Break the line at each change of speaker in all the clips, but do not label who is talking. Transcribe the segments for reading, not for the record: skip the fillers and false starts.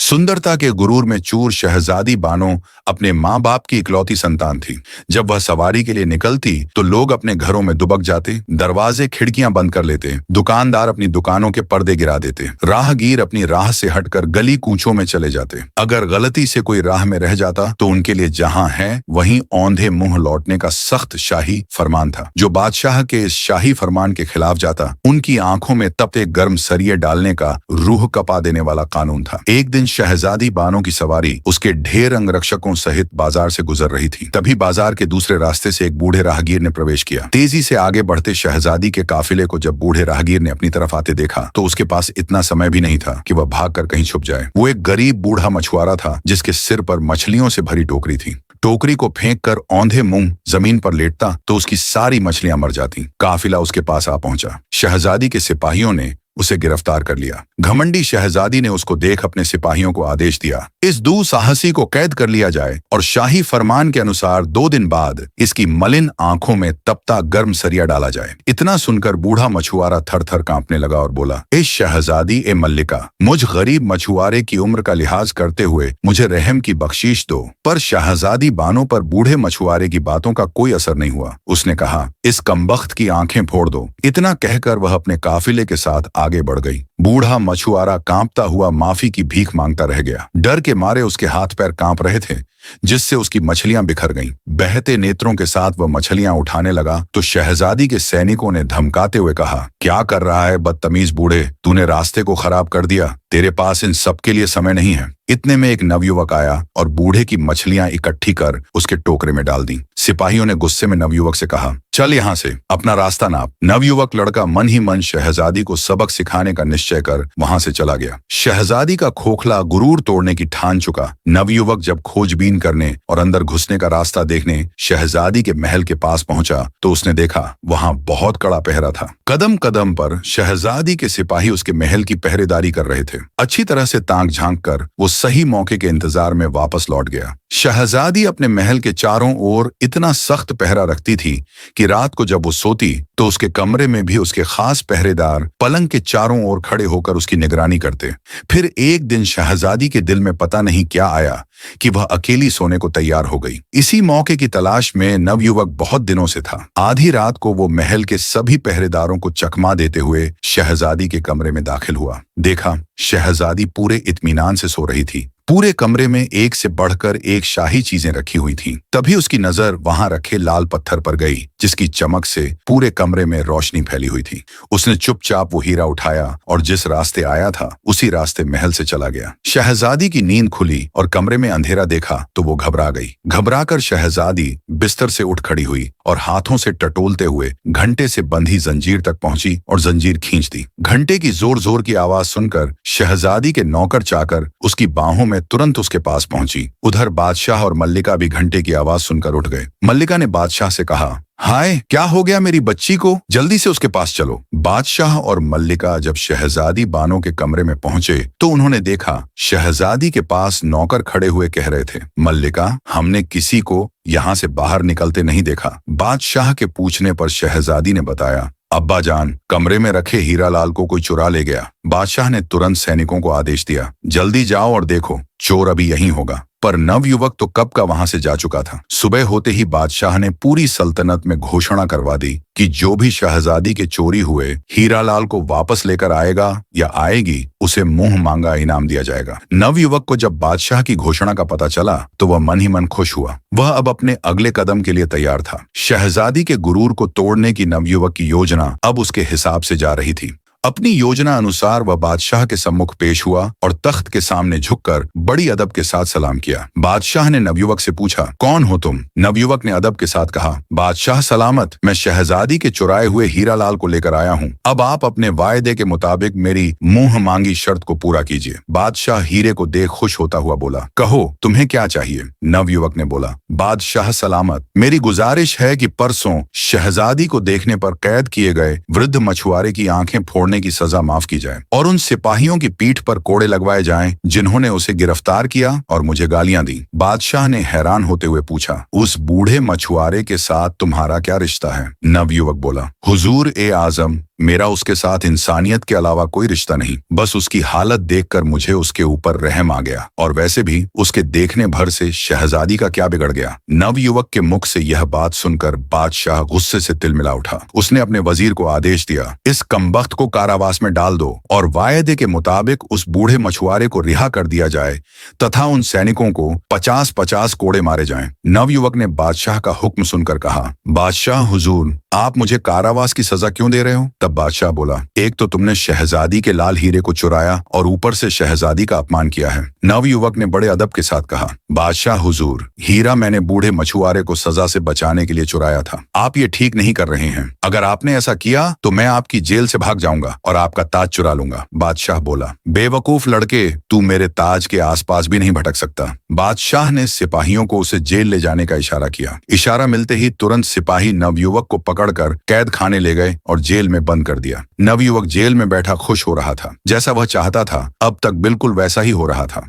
सुंदरता के गुरूर में चूर शहजादी बानो अपने माँ बाप की इकलौती संतान थी। जब वह सवारी के लिए निकलती तो लोग अपने घरों में दुबक जाते, दरवाजे खिड़कियां बंद कर लेते, दुकानदार अपनी दुकानों के पर्दे गिरा देते, राहगीर अपनी राह से हटकर गली कूचों में चले जाते। अगर गलती से कोई राह में रह जाता तो उनके लिए जहां है वहीं औंधे मुंह लौटने का सख्त शाही फरमान था। जो बादशाह के इस शाही फरमान के खिलाफ जाता, उनकी आंखों में तपते गर्म सरिये डालने का रूह कपा देने वाला कानून था। एक दिन शहजादी बानो की सवारी उसके ढेर अंगरक्षकों सहित बाजार से गुजर रही थी। तभी बाजार के दूसरे रास्ते से एक बूढ़े राहगीर ने प्रवेश किया। तेजी से आगे बढ़ते शहजादी के काफिले को जब बूढ़े राहगीर ने अपनी तरफ आते देखा तो उसके पास इतना समय भी नहीं था कि वह भागकर कहीं छुप जाए। वो एक गरीब बूढ़ा मछुआरा था जिसके सिर पर मछलियों से भरी टोकरी थी। टोकरी को फेंक कर औंधे मुंह जमीन पर लेटता तो उसकी सारी मछलियां मर जाती। काफिला उसके पास आ पहुंचा। शहजादी के सिपाहियों ने उसे गिरफ्तार कर लिया। घमंडी शहजादी ने उसको देख अपने सिपाहियों को आदेश दिया, इस दुस्साहसी को कैद कर लिया जाए और शाही फरमान के अनुसार 2 दिन बाद इसकी मलिन आंखों में तपता गर्म सरिया डाला जाए। इतना सुनकर बूढ़ा मछुआरा थर थर कांपने लगा और बोला, ए शहजादी ए मल्लिका, मुझ गरीब मछुआरे की उम्र का लिहाज करते हुए मुझे रहम की बख्शीश दो। पर शहजादी बानो पर बूढ़े मछुआरे की बातों का कोई असर नहीं हुआ। उसने कहा, इस कमबख्त की आंखें फोड़ दो। इतना कहकर वह अपने काफिले के साथ आगे बढ़ गई। बूढ़ा मछुआरा कांपता हुआ माफी की भीख मांगता रह गया। डर के मारे उसके हाथ पैर कांप रहे थे, जिससे उसकी मछलियां बिखर गईं। बहते नेत्रों के साथ वह मछलियां उठाने लगा तो शहजादी के सैनिकों ने धमकाते हुए कहा, क्या कर रहा है बदतमीज बूढ़े, तूने रास्ते को खराब कर दिया। तेरे पास इन सब के लिए समय नहीं है। इतने में एक नवयुवक आया और बूढ़े की मछलियां इकट्ठी कर उसके टोकरे में डाल दी। सिपाहियों ने गुस्से में नवयुवक से कहा, चल यहाँ से, अपना रास्ता नाप। नवयुवक लड़का मन ही मन शहजादी को सबक सिखाने का निश्चय कर वहां से चला गया। शहजादी का खोखला गुरूर तोड़ने की ठान चुका नवयुवक जब खोजबीन करने और अंदर घुसने का रास्ता देखने शहजादी के महल के पास पहुंचा तो उसने देखा वहां बहुत कड़ा पहरा था। कदम कदम पर शहजादी के सिपाही उसके महल की पहरेदारी कर रहे थे। अच्छी तरह से ताक झांक कर वो सही मौके के इंतजार में वापस लौट गया। शहजादी अपने महल के चारों ओर इतना सख्त पहरा रखती थी कि रात को जब वो सोती तो उसके कमरे में भी उसके खास पहरेदार पलंग के चारों ओर खड़े होकर उसकी निगरानी करते। फिर एक दिन शहजादी के दिल में पता नहीं क्या आया कि वह अकेली सोने को तैयार हो गई। इसी मौके की तलाश में नवयुवक बहुत दिनों से था। आधी रात को वो महल के सभी पहरेदारों को चकमा देते हुए शहजादी के कमरे में दाखिल हुआ। देखा, शहजादी पूरे इत्मीनान से सो रही थी। पूरे कमरे में एक से बढ़कर एक शाही चीजें रखी हुई थीं। तभी उसकी नजर वहां रखे लाल पत्थर पर गई जिसकी चमक से पूरे कमरे में रोशनी फैली हुई थी। उसने चुपचाप वो हीरा उठाया और जिस रास्ते आया था उसी रास्ते महल से चला गया। शहजादी की नींद खुली और कमरे में अंधेरा देखा तो वो घबरा गई। घबराकर शहजादी बिस्तर से उठ खड़ी हुई और हाथों से टटोलते हुए घंटे से बंधी जंजीर तक पहुंची और जंजीर खींच दी। घंटे की जोर जोर की आवाज सुनकर शहजादी के नौकर चाकर उसकी बाहों में तुरंत उसके पास पहुंची। उधर बादशाह और मल्लिका भी घंटे की आवाज सुनकर उठ गए। मल्लिका ने बादशाह से कहा, हाय, क्या हो गया मेरी बच्ची को, जल्दी से उसके पास चलो। बादशाह और मल्लिका जब शहजादी बानो के कमरे में पहुंचे तो उन्होंने देखा शहजादी के पास नौकर खड़े हुए कह रहे थे, मल्लिका, हमने किसी को यहाँ से बाहर निकलते नहीं देखा। बादशाह के पूछने पर शहजादी ने बताया, अब्बा जान, कमरे में रखे हीरा लाल को कोई चुरा ले गया। बादशाह ने तुरंत सैनिकों को आदेश दिया, जल्दी जाओ और देखो, चोर अभी यहीं होगा। पर नवयुवक तो कब का वहां से जा चुका था। सुबह होते ही बादशाह ने पूरी सल्तनत में घोषणा करवा दी कि जो भी शहजादी के चोरी हुए हीरा लाल को वापस लेकर आएगा या आएगी उसे मुंह मांगा इनाम दिया जाएगा। नवयुवक को जब बादशाह की घोषणा का पता चला तो वह मन ही मन खुश हुआ। वह अब अपने अगले कदम के लिए तैयार था। शहजादी के गुरूर को तोड़ने की नवयुवक की योजना अब उसके हिसाब से जा रही थी। अपनी योजना अनुसार वह बादशाह के सम्मुख पेश हुआ और तख्त के सामने झुककर बड़ी अदब के साथ सलाम किया। बादशाह ने नवयुवक से पूछा, कौन हो तुम? नवयुवक ने अदब के साथ कहा, बादशाह सलामत, मैं शहजादी के चुराए हुए हीरा लाल को लेकर आया हूँ। अब आप अपने वायदे के मुताबिक मेरी मुंह मांगी शर्त को पूरा कीजिए। बादशाह हीरे को देख खुश होता हुआ बोला, कहो तुम्हें क्या चाहिए? नवयुवक ने बोला, बादशाह सलामत, मेरी गुजारिश है कि परसों शहजादी को देखने पर कैद किए गए वृद्ध मछुआरे की आंखें फोड़ने की सजा माफ की जाए और उन सिपाहियों की पीठ पर कोड़े लगवाए जाएं जिन्होंने उसे गिरफ्तार किया और मुझे गालियां दी। बादशाह ने हैरान होते हुए पूछा, उस बूढ़े मछुआरे के साथ तुम्हारा क्या रिश्ता है? नवयुवक बोला, हुजूर ए आजम, मेरा उसके साथ इंसानियत के अलावा कोई रिश्ता नहीं। बस उसकी हालत देखकर मुझे उसके ऊपर रहम आ गया, और वैसे भी उसके देखने भर से शहजादी का क्या बिगड़ गया। नवयुवक के मुख से यह बात सुनकर बादशाह गुस्से से तिलमिला उठा। उसने अपने वजीर को आदेश दिया, इस कमबख्त को कारावास में डाल दो और वायदे के मुताबिक उस बूढ़े मछुआरे को रिहा कर दिया जाए तथा उन सैनिकों को 50-50 कोड़े मारे जाएं। नवयुवक ने बादशाह का हुक्म सुनकर कहा, बादशाह हुजूर, आप मुझे कारावास की सजा क्यों दे रहे हो? तब बादशाह बोला, एक तो तुमने शहजादी के लाल हीरे को चुराया और ऊपर से शहजादी का अपमान किया है। नवयुवक ने बड़े अदब के साथ कहा, बादशाह हुजूर, हीरा मैंने बूढ़े मछुआरे को सजा से बचाने के लिए चुराया था। आप ये ठीक नहीं कर रहे हैं। अगर आपने ऐसा किया तो मैं आपकी जेल से भाग जाऊंगा और आपका ताज चुरा लूंगा। बादशाह बोला, बेवकूफ लड़के, तू मेरे ताज के आसपास भी नहीं भटक सकता। बादशाह ने सिपाहियों को उसे जेल ले जाने का इशारा किया। इशारा मिलते ही तुरंत सिपाही नवयुवक को पकड़कर कैद खाने ले गए और जेल में बंद कर दिया। नवयुवक जेल में बैठा खुश हो रहा था। जैसा वह चाहता था अब तक बिल्कुल वैसा ही हो रहा था।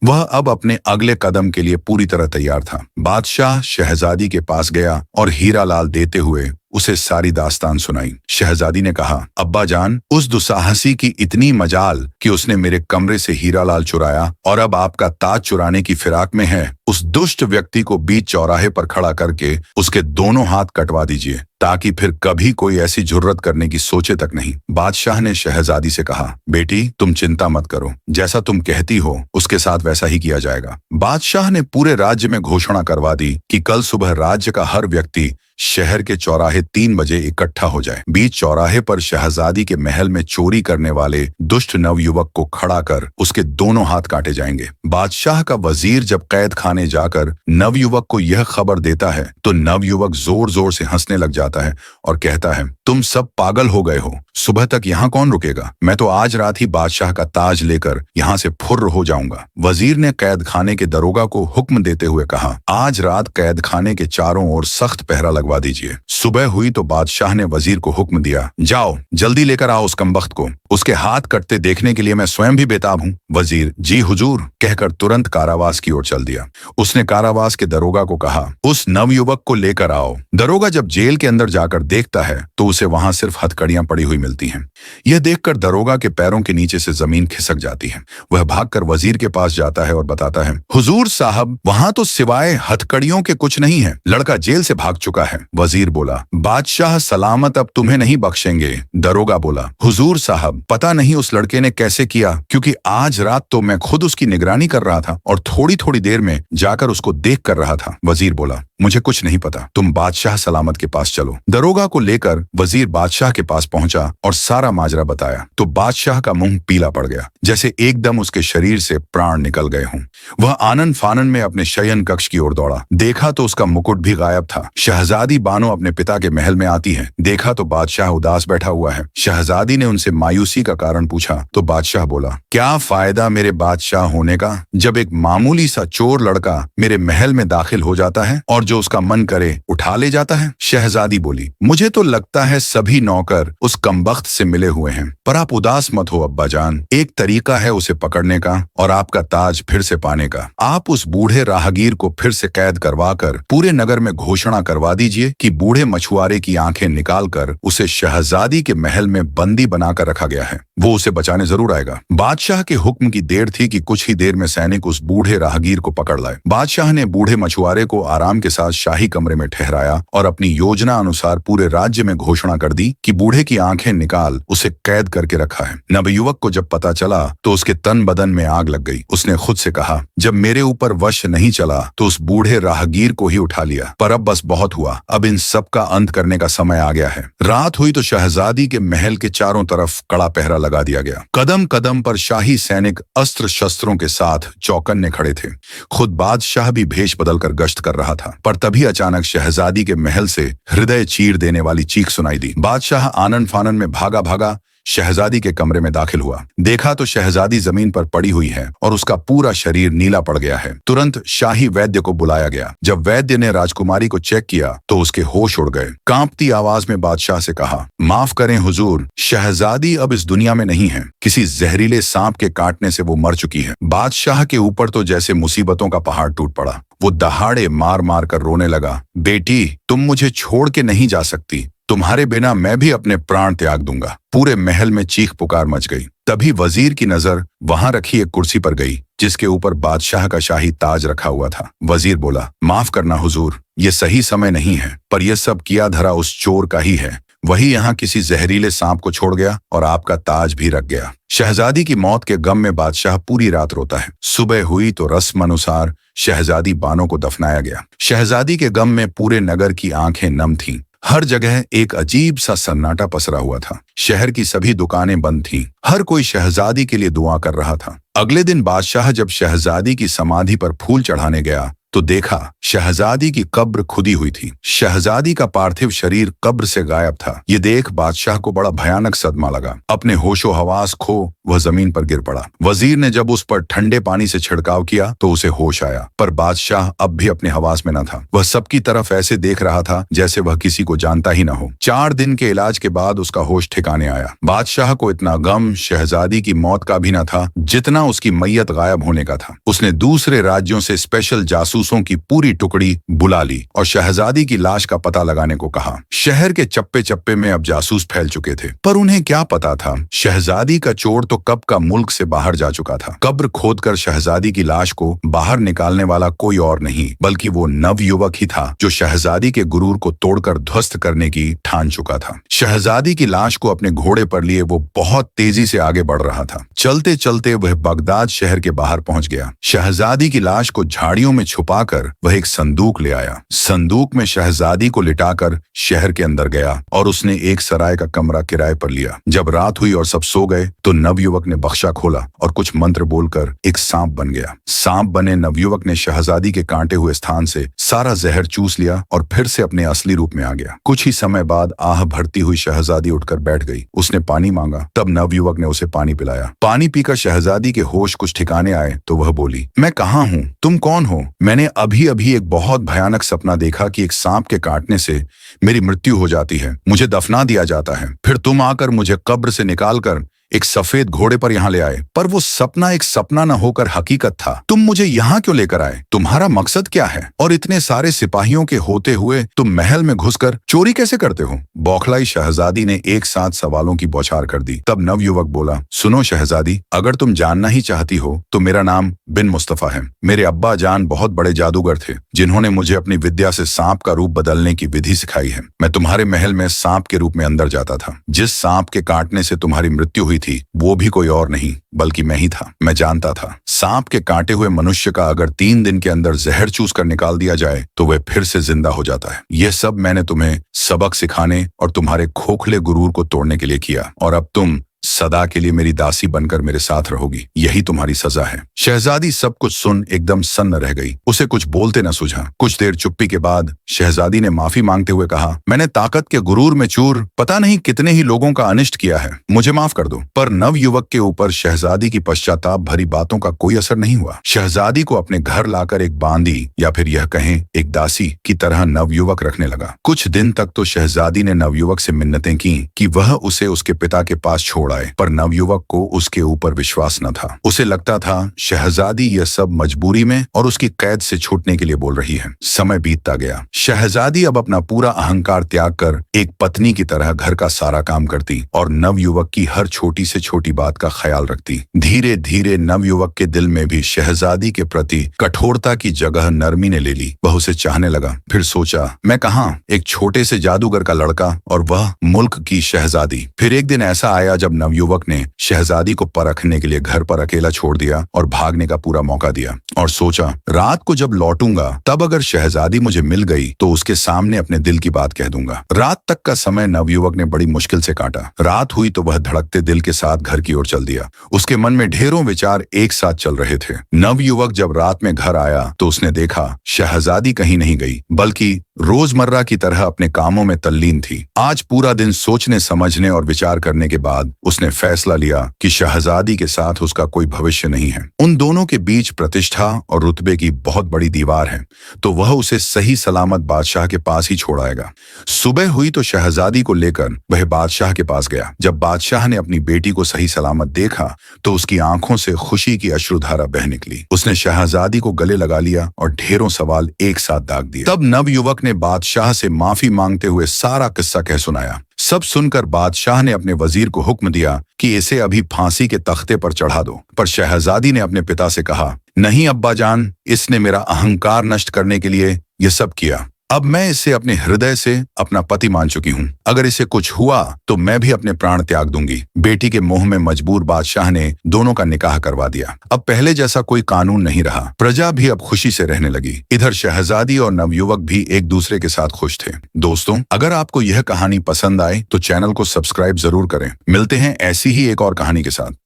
वह अब अपने अगले कदम के लिए पूरी तरह तैयार था। बादशाह शहजादी के पास गया और हीरा लाल देते हुए उसे सारी दास्तान सुनाई। शहजादी ने कहा, अब्बा जान, उस दुस्साहसी की इतनी मजाल कि उसने मेरे कमरे से हीरा लाल चुराया और अब आपका ताज चुराने की फिराक में है। उस दुष्ट व्यक्ति को बीच चौराहे पर खड़ा करके उसके दोनों हाथ कटवा दीजिए ताकि फिर कभी कोई ऐसी जुर्रत करने की सोचे तक नहीं। बादशाह ने शहजादी से कहा, बेटी तुम चिंता मत करो, जैसा तुम कहती हो उसके साथ वैसा ही किया जाएगा। बादशाह ने पूरे राज्य में घोषणा करवा दी कि कल सुबह राज्य का हर व्यक्ति शहर के चौराहे 3 बजे इकट्ठा हो जाए। बीच चौराहे पर शहजादी के महल में चोरी करने वाले दुष्ट नवयुवक को खड़ा कर उसके दोनों हाथ काटे जाएंगे। बादशाह का वजीर जब कैद खाने जाकर नवयुवक को यह खबर देता है तो नवयुवक जोर जोर से हंसने लग जाता है और कहता है, तुम सब पागल हो गए हो, सुबह तक यहाँ कौन रुकेगा? मैं तो आज रात ही बादशाह का ताज लेकर यहाँ से फुर्र हो जाऊंगा। वजीर ने कैद खाने के दरोगा को हुक्म देते हुए कहा, आज रात कैद खाने के चारों ओर सख्त पहरा लगवा दीजिए। सुबह हुई तो बादशाह ने वजीर को हुक्म दिया, जाओ जल्दी लेकर आओ उस कमबख्त को, उसके हाथ कटते देखने के लिए मैं स्वयं भी बेताब हूँ। वजीर जी हुजूर कहकर तुरंत कारावास की ओर चल दिया। उसने कारावास के दरोगा को कहा, उस नवयुवक को लेकर आओ। दरोगा जब जेल के अंदर जाकर देखता है तो उसे वहां सिर्फ हथकड़ियां पड़ी हुई मिलती हैं। यह देखकर दरोगा के पैरों के नीचे से जमीन खिसक जाती है। वह भागकर वजीर के पास जाता है और बताता है, हुजूर साहब, वहां तो सिवाय हथकड़ियों के कुछ नहीं है, लड़का जेल से भाग चुका है। वजीर बोला, बादशाह सलामत अब तुम्हें नहीं बख्शेंगे। दरोगा बोला, हुजूर साहब, पता नहीं उस लड़के ने कैसे किया, क्योंकि आज रात तो मैं खुद उसकी निगरानी कर रहा था और थोड़ी थोड़ी देर में जाकर उसको देख कर रहा था। वजीर बोला, मुझे कुछ नहीं पता, तुम बादशाह सलामत के पास चलो। दरोगा को लेकर वजीर बादशाह के पास पहुंचा और सारा माजरा बताया तो बादशाह का मुंह पीला पड़ गया, जैसे एकदम उसके शरीर से प्राण निकल गए हों। वह आनन फानन में अपने शयन कक्ष की ओर दौड़ा। देखा तो उसका मुकुट भी गायब था। शहजादी बानो अपने पिता के महल में आती है। देखा तो बादशाह उदास बैठा हुआ है। शहजादी ने उनसे मायूसी का कारण पूछा तो बादशाह बोला, क्या फायदा मेरे बादशाह होने का जब एक मामूली सा चोर लड़का मेरे महल में दाखिल हो जाता है और जो उसका मन करे उठा ले जाता है। शहजादी बोली, मुझे तो लगता है सभी नौकर उस कमबख्त से मिले हुए हैं, पर आप उदास मत हो अब्बा जान, एक तरीका है उसे पकड़ने का और आपका ताज फिर से पाने का। आप उस बूढ़े राहगीर को फिर से कैद करवाकर पूरे नगर में घोषणा करवा दीजिए कि बूढ़े मछुआरे की आंखें निकालकर उसे शहजादी के महल में बंदी बनाकर रखा गया है, वो उसे बचाने जरूर आएगा। बादशाह के हुक्म की देर थी कि कुछ ही देर में सैनिक उस बूढ़े राहगीर को पकड़ लाए। बादशाह ने बूढ़े मछुआरे को आराम के साथ शाही कमरे में ठहराया और अपनी योजना अनुसार पूरे राज्य में घोषणा कर दी कि बूढ़े की आंखें निकाल उसे कैद करके रखा है। नवयुवक को जब पता चला तो उसके तन बदन में आग लग गई। उसने खुद से कहा, जब मेरे ऊपर वश नहीं चला तो उस बूढ़े राहगीर को ही उठा लिया, पर अब बस बहुत हुआ, अब इन सब का अंत करने का समय आ गया है। रात हुई तो शहजादी के महल के चारों तरफ कड़ा पहरा लगा दिया गया। कदम कदम पर शाही सैनिक अस्त्र शस्त्रों के साथ चौकन्ने खड़े थे। खुद बादशाह भी भेष बदलकर गश्त कर रहा था, पर तभी अचानक शहजादी के महल से हृदय चीर देने वाली चीख सुनाई दी। बादशाह आनन फानन में भागा भागा शहजादी के कमरे में दाखिल हुआ। देखा तो शहजादी जमीन पर पड़ी हुई है और उसका पूरा शरीर नीला पड़ गया है। तुरंत शाही वैद्य को बुलाया गया। जब वैद्य ने राजकुमारी को चेक किया तो उसके होश उड़ गए। कांपती आवाज में बादशाह से कहा, माफ करें हुजूर, शहजादी अब इस दुनिया में नहीं है, किसी जहरीले सांप के काटने से वो मर चुकी है। बादशाह के ऊपर तो जैसे मुसीबतों का पहाड़ टूट पड़ा। वो दहाड़े मार मार कर रोने लगा, बेटी तुम मुझे छोड़ के नहीं जा सकती, तुम्हारे बिना मैं भी अपने प्राण त्याग दूंगा। पूरे महल में चीख पुकार मच गई। तभी वजीर की नजर वहां रखी एक कुर्सी पर गई जिसके ऊपर बादशाह का शाही ताज रखा हुआ था। वजीर बोला, माफ करना हुजूर, ये सही समय नहीं है, पर यह सब किया धरा उस चोर का ही है। वही यहाँ किसी जहरीले सांप को छोड़ गया और आपका ताज भी रख गया। शहजादी की मौत के गम में बादशाह पूरी रात रोता है। सुबह हुई तो रस्म अनुसार शहजादी बानो को दफनाया गया। शहजादी के गम में पूरे नगर की आंखें नम थीं। हर जगह एक अजीब सा सन्नाटा पसरा हुआ था। शहर की सभी दुकानें बंद थीं। हर कोई शहजादी के लिए दुआ कर रहा था। अगले दिन बादशाह जब शहजादी की समाधि पर फूल चढ़ाने गया तो देखा शहजादी की कब्र खुदी हुई थी। शहजादी का पार्थिव शरीर कब्र से गायब था। ये देख बादशाह को बड़ा भयानक सदमा लगा। अपने होशो हवास खो वह जमीन पर गिर पड़ा। वजीर ने जब उस पर ठंडे पानी से छिड़काव किया तो उसे होश आया, पर बादशाह अब भी अपने हवास में न था। वह सबकी तरफ ऐसे देख रहा था जैसे वह किसी को जानता ही न हो। 4 दिन के इलाज के बाद उसका होश ठिकाने आया। बादशाह को इतना गम शहजादी की मौत का भी न था जितना उसकी मैयत गायब होने का था। उसने दूसरे राज्यों से स्पेशल जासूसों की पूरी टुकड़ी बुला ली और शहजादी की लाश का पता लगाने को कहा। शहर के चप्पे चप्पे में अब जासूस फैल चुके थे, पर उन्हें क्या पता था शहजादी का चोर तो कब का मुल्क से बाहर जा चुका था। कब्र खोदकर शहजादी की लाश को बाहर निकालने वाला कोई और नहीं बल्कि वो नवयुवक ही था जो शहजादी के गुरूर को तोड़कर ध्वस्त करने की ठान चुका था। शहजादी की लाश को अपने घोड़े पर लिए वो बहुत तेजी से आगे बढ़ रहा था। चलते चलते वह बगदाद शहर के बाहर पहुंच गया। शहजादी की लाश को झाड़ियों में छुपाकर वह एक संदूक ले आया। संदूक में शहजादी को लिटाकर शहर के अंदर गया और उसने एक सराय का कमरा किराए पर लिया। जब रात हुई और सब सो गए तो नवयुवक ने बख्शा खोला और कुछ मंत्र बोलकर एक सांप बन गया। सांप बने नवयुवक ने शहजादी के कांटे हुए स्थान से सारा जहर चूस लिया और फिर से अपने असली रूप में आ गया। कुछ ही समय बाद आह भरती हुई शहजादी उठकर बैठ गई। उसने पानी मांगा, तब नवयुवक ने उसे पानी पिलाया। पानी पीकर शहजादी के होश कुछ ठिकाने आए तो वह बोली, मैं कहाँ हूँ? तुम कौन हो? मैंने अभी अभी एक बहुत भयानक सपना देखा कि एक सांप के काटने से मेरी मृत्यु हो जाती है, मुझे दफना दिया जाता है, फिर तुम आकर मुझे कब्र से निकालकर एक सफेद घोड़े पर यहाँ ले आए। पर वो सपना एक सपना न होकर हकीकत था। तुम मुझे यहाँ क्यों लेकर आए? तुम्हारा मकसद क्या है? और इतने सारे सिपाहियों के होते हुए तुम महल में घुसकर चोरी कैसे करते हो? बौखलाई शहजादी ने एक साथ सवालों की बौछार कर दी। तब नवयुवक बोला, सुनो शहजादी, अगर तुम जानना ही चाहती हो तो मेरा नाम बिन मुस्तफा है। मेरे अब्बा जान बहुत बड़े जादूगर थे जिन्होंने मुझे अपनी विद्या से सांप का रूप बदलने की विधि सिखाई है। मैं तुम्हारे महल में सांप के रूप में अंदर जाता था। जिस सांप के काटने से तुम्हारी मृत्यु हुई थी वो भी कोई और नहीं बल्कि मैं ही था। मैं जानता था सांप के काटे हुए मनुष्य का अगर 3 दिन के अंदर जहर चूस कर निकाल दिया जाए तो वह फिर से जिंदा हो जाता है। यह सब मैंने तुम्हें सबक सिखाने और तुम्हारे खोखले गुरूर को तोड़ने के लिए किया, और अब तुम सदा के लिए मेरी दासी बनकर मेरे साथ रहोगी। यही तुम्हारी सजा है। शहजादी सब कुछ सुन एकदम सन्न रह गई। उसे कुछ बोलते न सूझा। कुछ देर चुप्पी के बाद शहजादी ने माफी मांगते हुए कहा, मैंने ताकत के गुरूर में चूर पता नहीं कितने ही लोगों का अनिष्ट किया है, मुझे माफ कर दो। पर नवयुवक के ऊपर शहजादी की पश्चाताप भरी बातों का कोई असर नहीं हुआ। शहजादी को अपने घर लाकर एक बांदी या फिर यह कहें एक दासी की तरह नवयुवक रखने लगा। कुछ दिन तक तो शहजादी ने नवयुवक से मिन्नतें की कि वह उसे उसके पिता के पास छोड़ आए, पर नवयुवक को उसके ऊपर विश्वास न था। उसे लगता था शहजादी यह सब मजबूरी में और उसकी कैद से छूटने के लिए बोल रही है। समय बीतता गया। शहजादी अब अपना पूरा अहंकार त्याग कर एक पत्नी की तरह घर का सारा काम करती और नवयुवक की हर छोटी से छोटी बात का ख्याल रखती। धीरे धीरे नवयुवक के दिल में भी शहजादी के प्रति कठोरता की जगह नरमी ने ले ली। वह उसे चाहने लगा। फिर सोचा, मैं कहाँ, एक छोटे से जादूगर का लड़का और वह मुल्क की शहजादी। फिर एक दिन ऐसा आया जब नवयुवक ने शहजादी को परखने के लिए घर पर अकेला छोड़ दिया और भागने का पूरा मौका दिया, और सोचा रात को जब लौटूंगा तब अगर शहजादी मुझे मिल गई तो उसके सामने अपने दिल की बात कह दूंगा। रात तक का समय नवयुवक ने बड़ी मुश्किल से काटा। रात हुई तो वह धड़कते दिल के साथ घर की ओर चल दिया। उसके मन में ढेरों विचार एक साथ चल रहे थे। नवयुवक जब रात में घर आया तो उसने देखा शहजादी कहीं नहीं गई बल्कि रोजमर्रा की तरह अपने कामों में तल्लीन थी। आज पूरा दिन सोचने समझने और विचार करने के बाद उसने फैसला लिया कि शहजादी के साथ उसका कोई भविष्य नहीं है। उन दोनों के बीच प्रतिष्ठा और रुतबे की बहुत बड़ी दीवार है, तो वह उसे सही सलामत बादशाह के पास ही छोड़ आएगा। सुबह हुई तो शहजादी को लेकर वह बादशाह के पास गया। जब बादशाह ने अपनी बेटी को सही सलामत देखा तो उसकी आंखों से खुशी की अश्रुधारा बह निकली। उसने शहजादी को गले लगा लिया और ढेरों सवाल एक साथ दाग दिए। तब नवयुवक ने बादशाह से माफी मांगते हुए सारा किस्सा कह सुनाया। सब सुनकर बादशाह ने अपने वजीर को हुक्म दिया कि इसे अभी फांसी के तख्ते पर चढ़ा दो। पर शहजादी ने अपने पिता से कहा, नहीं अब्बा जान, इसने मेरा अहंकार नष्ट करने के लिए यह सब किया। अब मैं इसे अपने हृदय से अपना पति मान चुकी हूँ। अगर इसे कुछ हुआ तो मैं भी अपने प्राण त्याग दूंगी। बेटी के मोह में मजबूर बादशाह ने दोनों का निकाह करवा दिया। अब पहले जैसा कोई कानून नहीं रहा। प्रजा भी अब खुशी से रहने लगी। इधर शहजादी और नवयुवक भी एक दूसरे के साथ खुश थे। दोस्तों, अगर आपको यह कहानी पसंद आए तो चैनल को सब्सक्राइब जरूर करें। मिलते हैं ऐसी ही एक और कहानी के साथ।